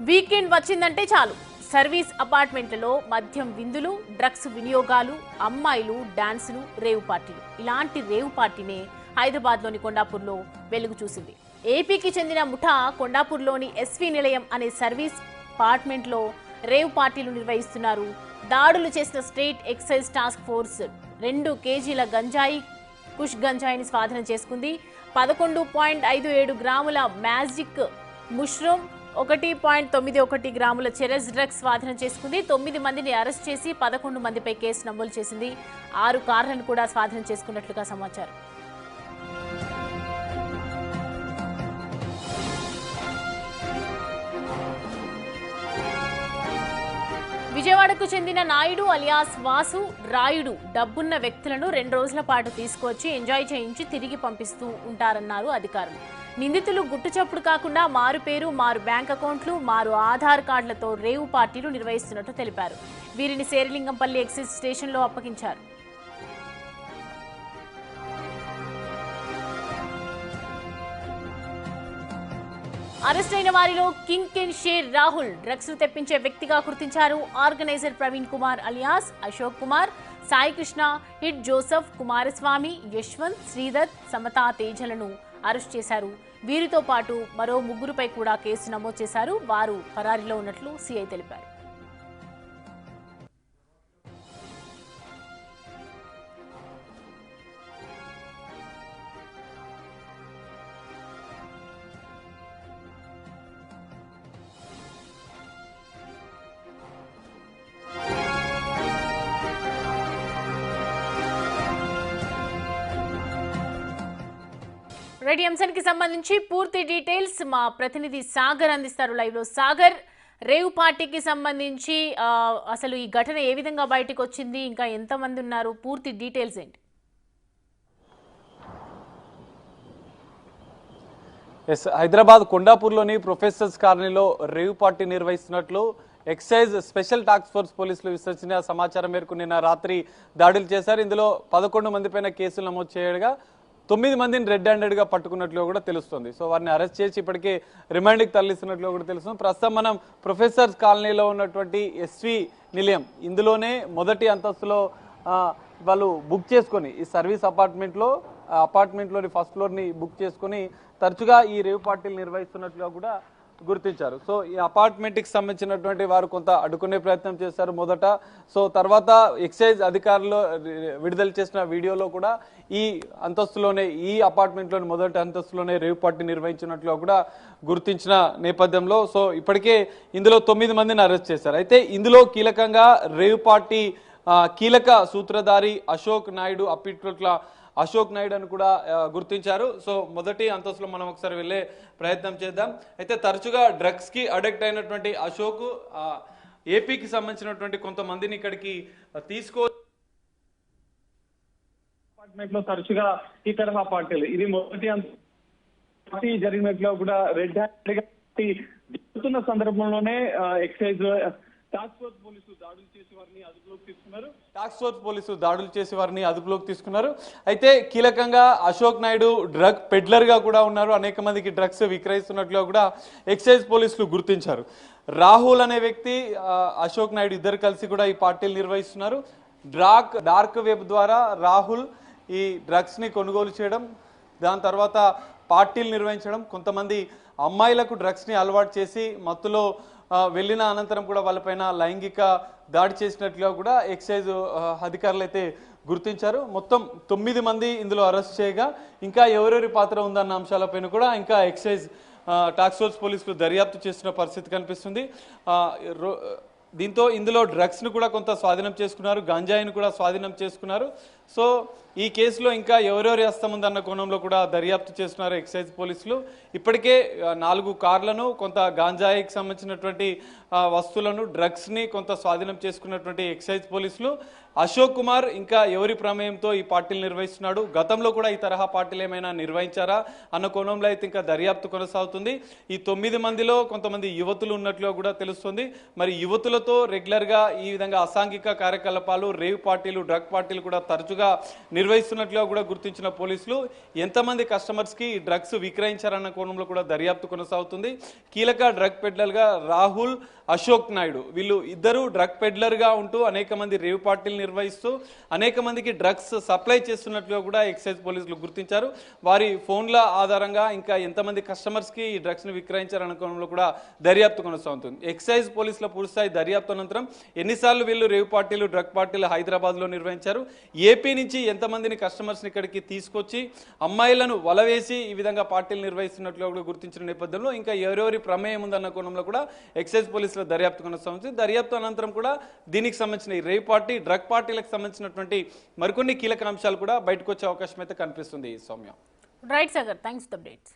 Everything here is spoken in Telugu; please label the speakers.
Speaker 1: వీకెండ్ వచ్చిందంటే చాలు సర్వీస్ అపార్ట్మెంట్లలో మద్యం విందులు, డ్రగ్స్ వినియోగాలు, అమ్మాయిలు డాన్సులు, రేవు పార్టీలు. ఇలాంటి రేవు పార్టీనే హైదరాబాద్లోని కొండాపూర్లో వెలుగు చూసింది. ఏపీకి చెందిన ముఠా కొండాపూర్లోని ఎస్వి నిలయం అనే సర్వీస్ అపార్ట్మెంట్లో రేవు పార్టీలు నిర్వహిస్తున్నారు. దాడులు చేసిన స్టేట్ ఎక్సైజ్ టాస్క్ ఫోర్స్ 2 కేజీల గంజాయి, కుష్ గంజాయిని స్వాధీనం చేసుకుంది. 11.57 గ్రాముల మ్యాజిక్ ముష్రూమ్, 1.91 గ్రాముల చెరస్ డ్రగ్స్ స్వాధీనం చేసుకుంది. 9 మందిని అరెస్ట్ చేసి 11 మందిపై కేసు నమోదు చేసింది. 6 కార్లను కూడా స్వాధీనం చేసుకున్నట్లుగా సమాచారం. విజయవాడకు చెందిన నాయుడు అలియాస్ వాసు, రాయుడు డబ్బున్న వ్యక్తులను 2 రోజుల పాటు తీసుకువచ్చి ఎంజాయ్ చేయించి తిరిగి పంపిస్తూ ఉంటారన్నారు అధికారులు. నిందితులు గుట్టుచప్పుడు కాకుండా మారు పేరు, మారు బ్యాంక్ అకౌంట్లు, మారు ఆధార్ కార్డులతో రేవు పార్టీలు నిర్వహిస్తున్నట్టు తెలిపారు. వీరిని శేరిలింగంపల్లి ఎక్సైజ్ స్టేషన్లో అప్పగించారు. అరెస్ట్ అయిన వారిలో కింగ్ కెన్ షేర్ రాహుల్ డ్రగ్స్ ను తెప్పించే వ్యక్తిగా గుర్తించారు. ఆర్గనైజర్ ప్రవీణ్ కుమార్ అలియాస్ అశోక్ కుమార్, సాయి కృష్ణ, హిట్ జోసెఫ్, కుమారస్వామి, యశ్వంత్, శ్రీదత్, సమతా తేజలను అరెస్ట్ చేశారు. వీరితో పాటు మరో 3పై కూడా కేసు నమోదు చేశారు. వారు పరారీలో ఉన్నట్లు సిఐ తెలిపారు. రెడీ అంశానికి సంబంధించి పూర్తి డీటెయిల్స్ మా ప్రతినిధి సాగర్ అందిస్తారు లైవ్ లో. సాగర్, రేవ్ పార్టీకి సంబంధించి అసలు ఈ ఘటన ఏ విధంగా బయటకు వచ్చింది, ఇంకా ఎంతమంది ఉన్నారు, పూర్తి డీటెయిల్స్ ఏంటి?
Speaker 2: హైదరాబాద్ కొండాపూర్లోని ప్రొఫెసర్స్ కాలనీలో రేవ్ పార్టీ నిర్వహిస్తున్నట్లు ఎక్సైజ్ స్పెషల్ టాస్క్ ఫోర్స్ పోలీసులు విశ్వసించిన సమాచారం మేరకు నిన్న రాత్రి దాడులు చేశారు. ఇందులో 11 మంది పైన కేసులు నమోదు చేయగా 9 మందిని రెడ్ హ్యాండెడ్ గా పట్టుకున్నట్లు కూడా తెలుస్తుంది. సో వారిని అరెస్ట్ చేసి ఇప్పటికే రిమాండ్కి తరలిస్తున్నట్లు కూడా తెలుస్తుంది. ప్రస్తుతం మనం ప్రొఫెసర్స్ కాలనీలో ఉన్నటువంటి ఎస్వి నిలయం, ఇందులోనే మొదటి అంతస్తులో వాళ్ళు బుక్ చేసుకొని ఈ సర్వీస్ అపార్ట్మెంట్లోని ఫస్ట్ ఫ్లోర్ని బుక్ చేసుకొని తరచుగా ఈ రేవ్ పార్టీలు నిర్వహిస్తున్నట్లుగా కూడా గుర్తించారు. సో ఈ అపార్ట్మెంట్కి సంబంధించినటువంటి వారు కొంత అడ్డుకునే ప్రయత్నం చేశారు మొదట. సో తర్వాత ఎక్సైజ్ అధికారులు విడుదల చేసిన వీడియోలో కూడా ఈ అంతస్తులోనే, ఈ అపార్ట్మెంట్లోని మొదటి అంతస్తులోనే రేవ్ పార్టీ నిర్వహించినట్లుగా కూడా గుర్తించిన నేపథ్యంలో సో ఇప్పటికే ఇందులో 9 మందిని అరెస్ట్ చేశారు. అయితే ఇందులో కీలకంగా రేవ్ పార్టీ కీలక సూత్రధారి అశోక్ నాయుడు, అప్పిట్ల అశోక్ నాయుడు అని కూడా గుర్తించారు. సో మొదటి అంతస్తులో మనం ఒకసారి వెళ్ళే ప్రయత్నం చేద్దాం. అయితే తరచుగా డ్రగ్స్ కి అడిక్ట్ అయినటువంటి అశోక్ ఏపీకి సంబంధించినటువంటి కొంతమందిని ఇక్కడికి
Speaker 3: అపార్ట్మెంట్ లో తరచుగా ఈ తరహా పార్టీలు, ఇది మొదటి పార్టీ జరిగినట్లు కూడా రెడ్ హ్యాండెడ్ జరుగుతున్న సందర్భంలోనే ఎక్సైజ్ టాస్క్ ఫోర్స్ పోలీసులు దాడులు చేసి వారిని అదుపులోకి తీసుకున్నారు. అయితే కీలకంగా అశోక్ నాయుడు డ్రగ్ పెడ్లర్ గా కూడా ఉన్నారు. అనేక మందికి డ్రగ్స్ విక్రయిస్తున్నట్లుగా కూడా ఎక్సైజ్ పోలీసులు గుర్తించారు. రాహుల్ అనే వ్యక్తి, అశోక్ నాయుడు ఇద్దరు కలిసి కూడా ఈ పార్టీలు నిర్వహిస్తున్నారు. డార్క్ వెబ్ ద్వారా రాహుల్ ఈ డ్రగ్స్ ని కొనుగోలు చేయడం, దాని తర్వాత పార్టీలు నిర్వహించడం, కొంతమంది అమ్మాయిలకు డ్రగ్స్ ని అలవాటు చేసి మత్తులో వెళ్ళిన అనంతరం కూడా వాళ్ళపైన లైంగిక దాడి చేసినట్లుగా కూడా ఎక్సైజ్ అధికారులు అయితే గుర్తించారు. మొత్తం 9 మంది ఇందులో అరెస్ట్ చేయగా ఇంకా ఎవరెవరి పాత్ర ఉందన్న అంశాలపైన కూడా ఇంకా ఎక్సైజ్ టాస్క్ ఫోర్స్ పోలీసులు దర్యాప్తు చేస్తున్న పరిస్థితి కనిపిస్తుంది. దీంతో ఇందులో డ్రగ్స్ ను కూడా కొంత స్వాధీనం చేసుకున్నారు, గంజాయిని కూడా స్వాధీనం చేసుకున్నారు. సో ఈ కేసులో ఇంకా ఎవరెవరి హస్తం ఉందన్న కోణంలో కూడా దర్యాప్తు చేస్తున్నారు ఎక్సైజ్ పోలీసులు. ఇప్పటికే 4 కార్లను, కొంత గాంజాయికి సంబంధించినటువంటి వస్తువులను, డ్రగ్స్ ని కొంత స్వాధీనం చేసుకున్నటువంటి ఎక్సైజ్ పోలీసులు అశోక్ కుమార్ ఇంకా ఎవరి ప్రమేయంతో ఈ పార్టీలు నిర్వహిస్తున్నాడు, గతంలో కూడా ఈ తరహా పార్టీలు ఏమైనా నిర్వహించారా అన్న కోణంలో అయితే ఇంకా దర్యాప్తు కొనసాగుతుంది. ఈ 9 మందిలో కొంతమంది యువతులు ఉన్నట్లుగా కూడా తెలుస్తుంది. మరి యువతులతో రెగ్యులర్ గా ఈ విధంగా అసాంఘిక కార్యకలాపాలు, రేవ్ పార్టీలు, డ్రగ్ పార్టీలు కూడా తరచుగా నిర్వహిస్తున్నట్లుగా కూడా గుర్తించిన పోలీసులు ఎంతమంది కస్టమర్స్కి ఈ డ్రగ్స్ విక్రయించారన్న కోణంలో కూడా దర్యాప్తు కొనసాగుతుంది. కీలక డ్రగ్ పెడ్లర్గా రాహుల్, అశోక్ నాయుడు వీళ్ళు ఇద్దరు డ్రగ్ పెడ్లర్గా ఉంటూ అనేక మంది రేవ్ పార్టీలు నిర్వహిస్తూ అనేక మందికి డ్రగ్స్ సప్లై చేస్తున్నట్లుగా కూడా ఎక్సైజ్ పోలీసులు గుర్తించారు. వారి ఫోన్ల ఆధారంగా ఇంకా ఎంతమంది కస్టమర్స్కి ఈ డ్రగ్స్ను విక్రయించారన్న కోణంలో కూడా దర్యాప్తు కొనసాగుతుంది. ఎక్సైజ్ పోలీసుల పూర్తిస్థాయి దర్యాప్తు అనంతరం ఎన్నిసార్లు వీళ్ళు రేవ్ పార్టీలు, డ్రగ్ పార్టీలు హైదరాబాద్లో నిర్వహించారు, ఏపీ నుంచి ఎంతమందిని కస్టమర్స్ని ఇక్కడికి తీసుకొచ్చి అమ్మాయిలను వలవేసి ఈ విధంగా పార్టీలు నిర్వహిస్తున్నట్లుగా కూడా గుర్తించిన నేపథ్యంలో ఇంకా ఎవరెవరి ప్రమేయం ఉందన్న కోణంలో కూడా ఎక్సైజ్ పోలీసుల దర్యాప్తు కొనసాగుతుంది. దర్యాప్తు అనంతరం కూడా దీనికి సంబంధించిన ఈ రేవ్ పార్టీ, డ్రగ్ పార్టీలకు సంబంధించినటువంటి మరికొన్ని కీలక అంశాలు కూడా బయటకు వచ్చే అవకాశం అయితే కనిపిస్తుంది. Soumya.
Speaker 1: Right Sagar, thanks for the updates.